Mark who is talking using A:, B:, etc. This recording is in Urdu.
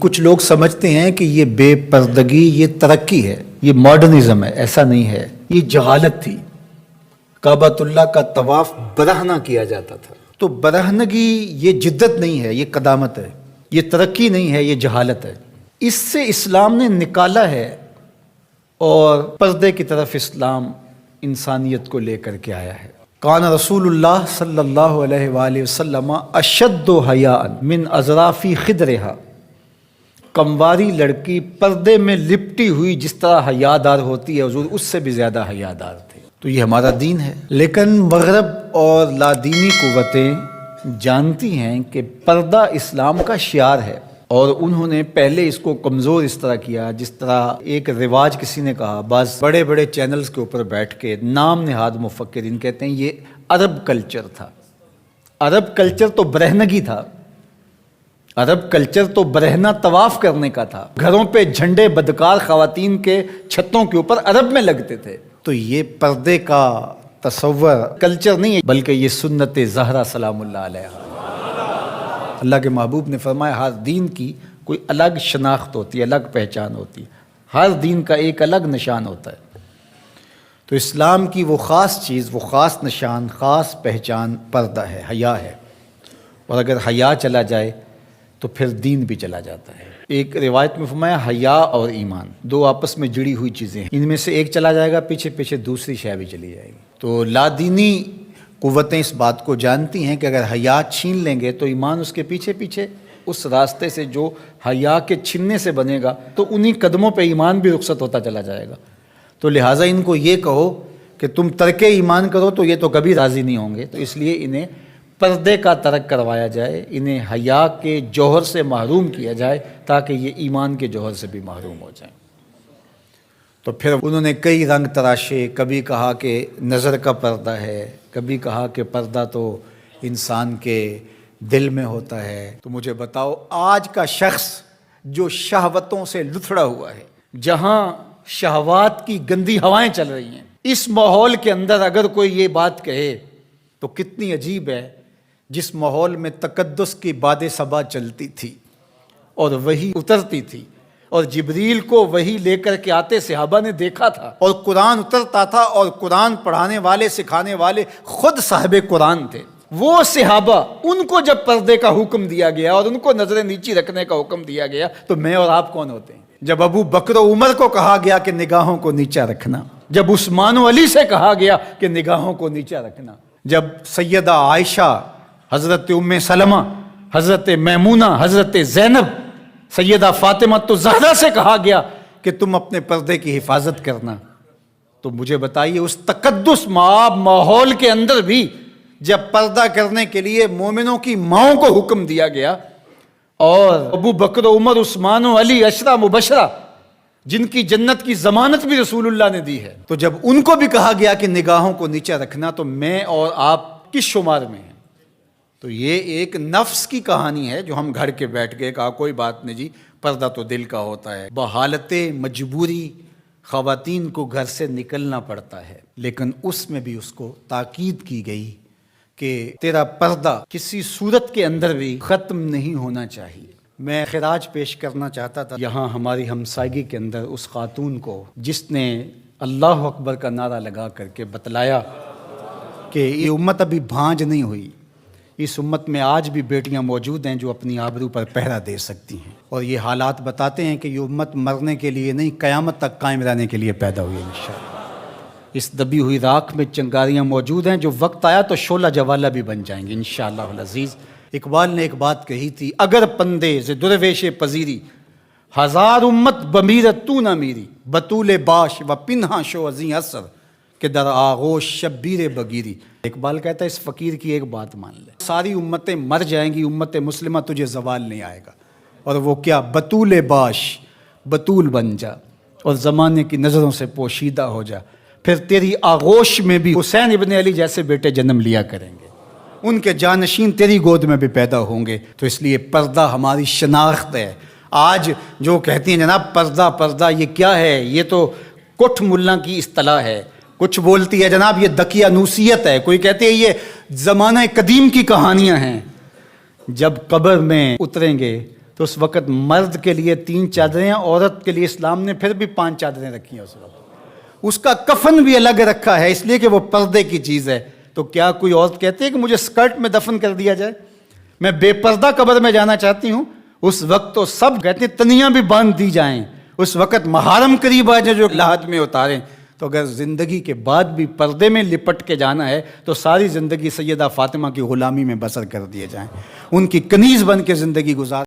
A: کچھ لوگ سمجھتے ہیں کہ یہ بے پردگی یہ ترقی ہے، یہ ماڈرنزم ہے. ایسا نہیں ہے، یہ جہالت تھی. کعبۃ اللہ کا طواف برہنہ کیا جاتا تھا. تو برہنگی یہ جدت نہیں ہے، یہ قدامت ہے. یہ ترقی نہیں ہے، یہ جہالت ہے. اس سے اسلام نے نکالا ہے اور پردے کی طرف اسلام انسانیت کو لے کر کے آیا ہے. کان رسول اللہ صلی اللہ علیہ وآلہ وسلم اشد حیاء من اظراف خدرہا. کمواری لڑکی پردے میں لپٹی ہوئی جس طرح حیادار ہوتی ہے، حضور اس سے بھی زیادہ حیادار تھے. تو یہ ہمارا دین ہے. لیکن مغرب اور لادینی قوتیں جانتی ہیں کہ پردہ اسلام کا شعار ہے، اور انہوں نے پہلے اس کو کمزور اس طرح کیا جس طرح ایک رواج کسی نے کہا. بعض بڑے بڑے چینلز کے اوپر بیٹھ کے نام نہاد مفکرین کہتے ہیں یہ عرب کلچر تھا. عرب کلچر تو برہنگی تھا. عرب کلچر تو برہنہ طواف کرنے کا تھا. گھروں پہ جھنڈے بدکار خواتین کے چھتوں کے اوپر عرب میں لگتے تھے. تو یہ پردے کا تصور کلچر نہیں ہے، بلکہ یہ سنت زہرا سلام اللہ علیہا. اللہ کے محبوب نے فرمایا ہر دین کی کوئی الگ شناخت ہوتی ہے، الگ پہچان ہوتی ہے. ہر دین کا ایک الگ نشان ہوتا ہے. تو اسلام کی وہ خاص چیز، وہ خاص نشان، خاص پہچان پردہ ہے، حیا ہے. اور اگر حیا چلا جائے تو پھر دین بھی چلا جاتا ہے. ایک روایت میں فرمایا حیا اور ایمان دو آپس میں جڑی ہوئی چیزیں ہیں، ان میں سے ایک چلا جائے گا پیچھے پیچھے دوسری شے بھی چلی جائے گی. تو لادینی قوتیں اس بات کو جانتی ہیں کہ اگر حیا چھین لیں گے تو ایمان اس کے پیچھے پیچھے اس راستے سے جو حیا کے چھننے سے بنے گا تو انہی قدموں پہ ایمان بھی رخصت ہوتا چلا جائے گا. تو لہٰذا ان کو یہ کہو کہ تم ترک ایمان کرو تو یہ تو کبھی راضی نہیں ہوں گے. تو اس لیے انہیں پردے کا ترک کروایا جائے، انہیں حیا کے جوہر سے محروم کیا جائے تاکہ یہ ایمان کے جوہر سے بھی محروم ہو جائیں. تو پھر انہوں نے کئی رنگ تراشے. کبھی کہا کہ نظر کا پردہ ہے، کبھی کہا کہ پردہ تو انسان کے دل میں ہوتا ہے. تو مجھے بتاؤ آج کا شخص جو شہوتوں سے لتھڑا ہوا ہے، جہاں شہوات کی گندی ہوائیں چل رہی ہیں، اس ماحول کے اندر اگر کوئی یہ بات کہے تو کتنی عجیب ہے. جس ماحول میں تقدس کی باد صبا چلتی تھی اور وہی اترتی تھی اور جبریل کو وہی لے کر کے آتے صحابہ نے دیکھا تھا، اور قرآن اترتا تھا اور قرآن پڑھانے والے سکھانے والے خود صاحب قرآن تھے. وہ صحابہ ان کو جب پردے کا حکم دیا گیا اور ان کو نظریں نیچی رکھنے کا حکم دیا گیا تو میں اور آپ کون ہوتے ہیں؟ جب ابو بکر و عمر کو کہا گیا کہ نگاہوں کو نیچا رکھنا، جب عثمان و علی سے کہا گیا کہ نگاہوں کو نیچا رکھنا، جب سیدہ عائشہ، حضرت ام سلمہ، حضرت میمونہ، حضرت زینب، سیدہ فاطمہ تو زہرا سے کہا گیا کہ تم اپنے پردے کی حفاظت کرنا، تو مجھے بتائیے اس تقدس مآب ماحول کے اندر بھی جب پردہ کرنے کے لیے مومنوں کی ماؤں کو حکم دیا گیا اور ابو بکر و عمر، عثمان و علی عشرہ مبشرہ جن کی جنت کی ضمانت بھی رسول اللہ نے دی ہے، تو جب ان کو بھی کہا گیا کہ نگاہوں کو نیچا رکھنا تو میں اور آپ کس شمار میں ہیں؟ تو یہ ایک نفس کی کہانی ہے جو ہم گھر کے بیٹھ گئے کہا کوئی بات نہیں جی پردہ تو دل کا ہوتا ہے. بحالت مجبوری خواتین کو گھر سے نکلنا پڑتا ہے، لیکن اس میں بھی اس کو تاکید کی گئی کہ تیرا پردہ کسی صورت کے اندر بھی ختم نہیں ہونا چاہیے. میں خراج پیش کرنا چاہتا تھا یہاں ہماری ہمسائیگی کے اندر اس خاتون کو جس نے اللہ اکبر کا نعرہ لگا کر کے بتلایا کہ یہ امت ابھی بھانج نہیں ہوئی. اس امت میں آج بھی بیٹیاں موجود ہیں جو اپنی آبرو پر پہرا دے سکتی ہیں، اور یہ حالات بتاتے ہیں کہ یہ امت مرنے کے لیے نہیں قیامت تک قائم رہنے کے لیے پیدا ہوئی ہے انشاءاللہ. اس دبی ہوئی راکھ میں چنگاریاں موجود ہیں، جو وقت آیا تو شعلہ جوالہ بھی بن جائیں گے انشاءاللہ العزیز. اقبال نے ایک بات کہی تھی، اگر پندے ز درویش پذیری ہزار امت بمیرت تو نہ میری، بطول باش و پنہا شو ازیں اثر کہ در آغوش شبیر بگیری. اقبال کہتا ہے اس فقیر کی ایک بات مان لے، ساری امتیں مر جائیں گی، امت مسلمہ تجھے زوال نہیں آئے گا. اور وہ کیا؟ بطول باش، بطول بن جا اور زمانے کی نظروں سے پوشیدہ ہو جا، پھر تیری آغوش میں بھی حسین ابن علی جیسے بیٹے جنم لیا کریں گے، ان کے جانشین تیری گود میں بھی پیدا ہوں گے. تو اس لیے پردہ ہماری شناخت ہے. آج جو کہتی ہیں جناب پردہ پردہ یہ کیا ہے، یہ تو کٹھ ملا کی اصطلاح ہے. کچھ بولتی ہے جناب یہ دقیانوسیت ہے، کوئی کہتے ہیں یہ زمانہ قدیم کی کہانیاں ہیں. جب قبر میں اتریں گے تو اس وقت مرد کے لیے 3 چادریں، عورت کے لیے اسلام نے پھر بھی 5 چادریں رکھی ہیں اس وقت. اس کا کفن بھی الگ رکھا ہے اس لیے کہ وہ پردے کی چیز ہے. تو کیا کوئی عورت کہتی ہے کہ مجھے اسکرٹ میں دفن کر دیا جائے، میں بے پردہ قبر میں جانا چاہتی ہوں؟ اس وقت تو سب کہتے ہیں تنیاں بھی باندھ دی جائیں، اس وقت محارم قریب آ جائیں جو لحد میں اتاریں. تو اگر زندگی کے بعد بھی پردے میں لپٹ کے جانا ہے تو ساری زندگی سیدہ فاطمہ کی غلامی میں بسر کر دیے جائیں، ان کی کنیز بن کے زندگی گزار